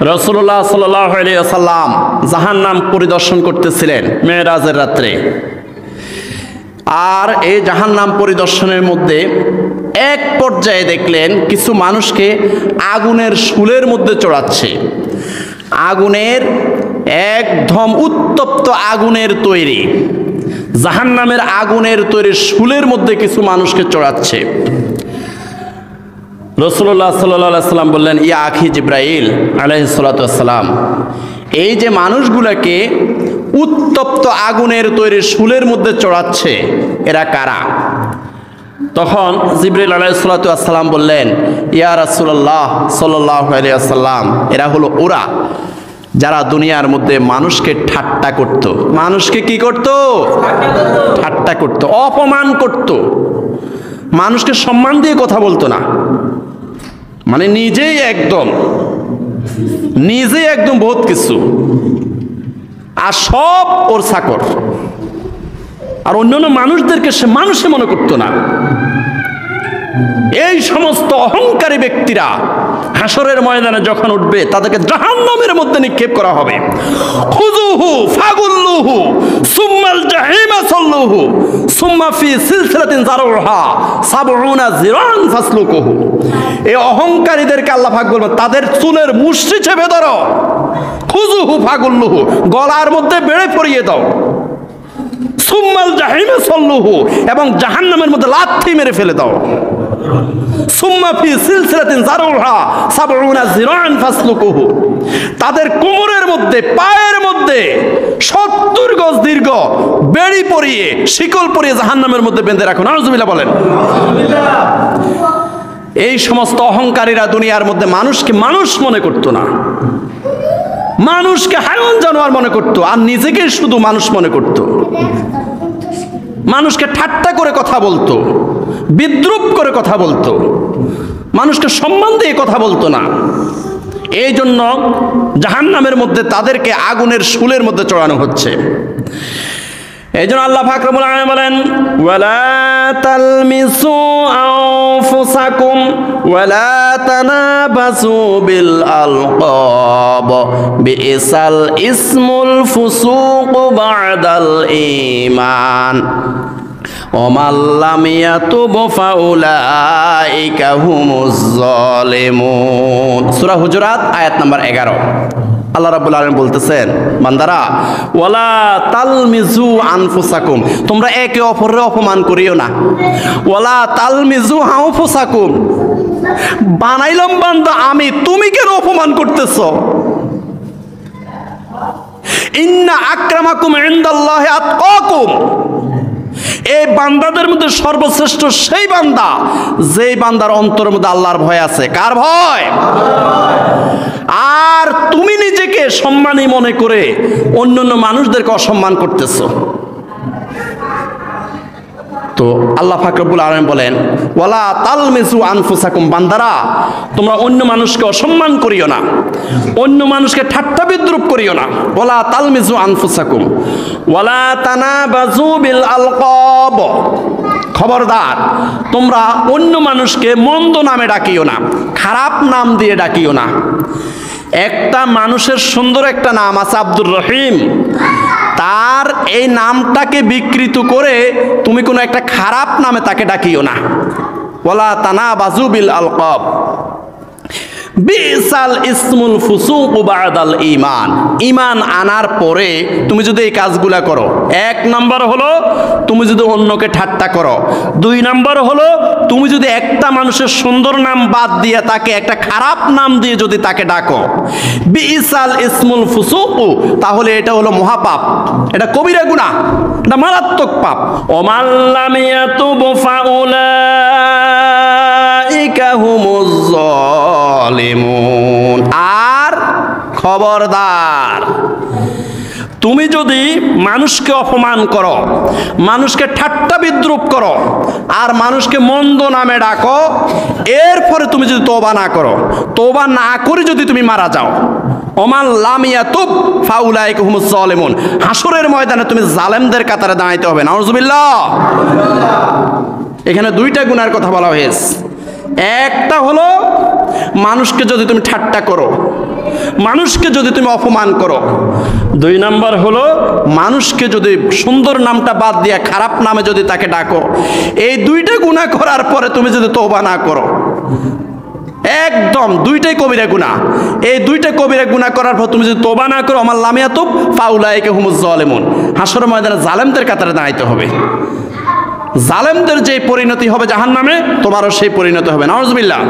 রাসূলুল্লাহ সাল্লাল্লাহু আলাইহি ওয়াসাল্লাম জাহান্নাম পরিদর্শন করতেছিলেন মেরাজের রাত্রে। আর এই জাহান্নাম পরিদর্শনের মধ্যে এক পর্যায়ে দেখলেন কিছু মানুষকে আগুনের শূলের মধ্যে চড়াচ্ছে। আগুনের একদম উত্তপ্ত আগুনের তৈরি, জাহান্নামের আগুনের তৈরি শূলের মধ্যে কিছু মানুষকে চড়াচ্ছে। রাসূলুল্লাহ সাল্লাল্লাহু আলাইহি ওয়াসাল্লাম বললেন, ইয়া আখি জিবরাইল আলাইহিস সালাতু ওয়াস সালাম, এই যে মানুষগুলোকে উত্তপ্ত আগুনের তৈরি শূলের মধ্যে চড়াচ্ছে এরা কারা? তখন জিবরাইল আলাইহিস সালাতু ওয়াস সালাম বললেন, ইয়া রাসূলুল্লাহ সাল্লাল্লাহু আলাইহি ওয়াসাল্লাম, এরা হলো ওরা যারা দুনিয়ার মধ্যে মানুষকে ঠাট্টা করত। মানুষকে কি করত? ঠাট্টা করত, অপমান করত, মানুষকে সম্মান দিয়ে কথা বলতো না। মানে নিজেই একদম বহুত কিছু, আর সব ওর চাকর, আর অন্যান্য মানুষদেরকে সে মানুষে মনে করতো না। এই সমস্ত অহংকারী ব্যক্তিরা হাসরের ময়দানে যখন উঠবে তাদেরকে জাহান্নামের মধ্যে নিক্ষেপ করা হবে। খুযুহু ফাগুল্লুহু সুম্মাল জাহিমা সাল্লুহু সুম্মা ফি সিলসিলাতিন যারউহা ৭০ যিরান ফাসলুকুহু। এই অহংকারীদেরকে আল্লাহ পাক বলবেন, তাদের চুলের মুষ্টি চেপে ধরো, খুযুহু ফাগুল্লুহু, গলার মধ্যে বেড়ে পরিয়ে দাও, সুম্মাল জাহিমা সাল্লুহু, এবং জাহান্নামের মধ্যে লাথি মেরে ফেলে দাও, সুম্মা ফি সিলসিলাতিন যারউহা ৭০ যিরান ফাসলুকুহু, তাদের কোমরের মধ্যে পায়ের মধ্যে ৭০ গজ দীর্ঘ বেড়ি পরিয়ে শিকল পরিয়ে জাহান্নামের মধ্যে বেঁধে রাখো। নাউজুবিল্লাহ বলেন। এই সমস্ত অহংকারীরা দুনিয়ার মধ্যে মানুষকে মানুষ মনে করতো না, মানুষকে হায়াওয়ান জানোয়ার মনে করতো, আর নিজেকে শুধু মানুষ মনে করতো। মানুষকে ঠাট্টা করে কথা বলতো, বিদ্রূপ করে কথা বলতো, মানুষকে সম্মান দিয়ে কথা বলতো না। এই জন্য জাহান্নামের মধ্যে তাদেরকে আগুনের শূলের মধ্যে চড়ানো হচ্ছে। এই জন্য আল্লাহ পাক রব্বুল আলামিন বলেন, ওয়ালা তালমিসু আনফুসাকুম ওয়ালা তানাবাসু বিল আলকাব বিইসাল ইসমুল ফুসুক বা'দাল ঈমান ওমান লাম ইয়াতুব ফাউলাইকা হুমুজ জালিমুন। সূরা হুজুরাত আয়াত নাম্বার 11। আল্লাহ রাব্বুল আলামিন বলতেছেন, বান্দারা, ওয়ালা তালমিজু আনফুসাকুম, তোমরা একে অপরের অপমান করিও না। ওয়ালা তালমিজু আনফুসাকুম, বানাইলাম বান্দা আমি, তুমি কেন অপমান করতেছো? ইন্না আকরামাকুম ইনদাল্লাহি আতকাকুম, এই বান্দাদের মধ্যে সর্বশ্রেষ্ঠ সেই বান্দা যেই বান্দার অন্তরের মধ্যে আল্লাহর ভয় আছে। কার ভয়? আর তুমি নিজেকে সম্মানী মনে করে অন্যান্য মানুষদেরকে অসম্মান করতেছো। তো আল্লাহ পাক রব্বুল আলামিন বলেন, ওয়ালা তালমিজু আনফুসাকুম, বান্দারা তোমরা অন্য মানুষকে অসম্মান করিও না, অন্য মানুষকে ঠাট্টা বিদ্রূপ করিও না। ওয়ালা তালমিজু আনফুসাকুম ওয়ালা তানাবাজু বিল আলকাব, খবরদার তোমরা অন্য মানুষকে মন্দ নামে ডাকিও না, খারাপ নাম দিয়ে ডাকিও না। একটা মানুষের সুন্দর একটা নাম আছে আব্দুর রহিম, তার এই নামটাকে বিকৃত করে তুমি কোনো একটা খারাপ নামে তাকে ডাকিও না। ওয়ালা তানাবাজু বিল আলকাব বিসাল ইসমুল ফুসুক বা'দাল ঈমান, ঈমান আনার পরে তুমি যদি এই কাজগুলা করো, এক নাম্বার হলো তুমি যদি অন্যকে ঠাট্টা করো, দুই নাম্বার হলো তুমি যদি একটা মানুষের সুন্দর নাম বাদ দিয়ে তাকে একটা খারাপ নাম দিয়ে যদি তাকে ডাকো, বিসাল ইসমুল ফুসুক, তাহলে এটা হলো মহাপাপ, এটা কবিরা গুনাহ, এটা মারাত্মক পাপ। ওমান লাম ইয়াতুব ফাউলাইকা হুমুজ জালিমুন, আর খবরদার তুমি যদি মানুষকে অপমান করো, মানুষকে ঠাট্টা বিদ্রূপ করো, আর মানুষকে মন্দ নামে ডাকো, এরপরে তুমি যদি তওবা না করো, তওবা না করে যদি তুমি মারা যাও, ওমান লাম ইয়াতুব ফাউলাইকা হুমুজ জালিমুন, হাসরের ময়দানে তুমি জালেমদের কাতারে দাঁড়াইতে হবে। নাউজুবিল্লাহ। এখানে দুইটা গুনার কথা বলা হয়েছে। একটা হলো মানুষকে যদি তুমি ঠাট্টা করো, মানুষকে যদি তুমি অপমান করো। 2 নাম্বার হলো মানুষকে যদি সুন্দর নামটা বাদ দিয়ে খারাপ নামে যদি তাকে ডাকো। এই 2টা গুনাহ করার পরে তুমি যদি তওবা না করো, একদম 2টাই কবিরা গুনাহ। এই 2টা কবিরা গুনাহ করার পর তুমি যদি তওবা না করো, আমার লামিয়া তুব ফাউলাইকা হুমুজ জালিমুন, হাসরের ময়দানে জালেমদের কাতারে দাঁড়াইতে হবে। জালেমদের যে পরিণতি হবে জাহান্নামে, তোমারও সেই পরিণতি হবে। নাউজুবিল্লাহ।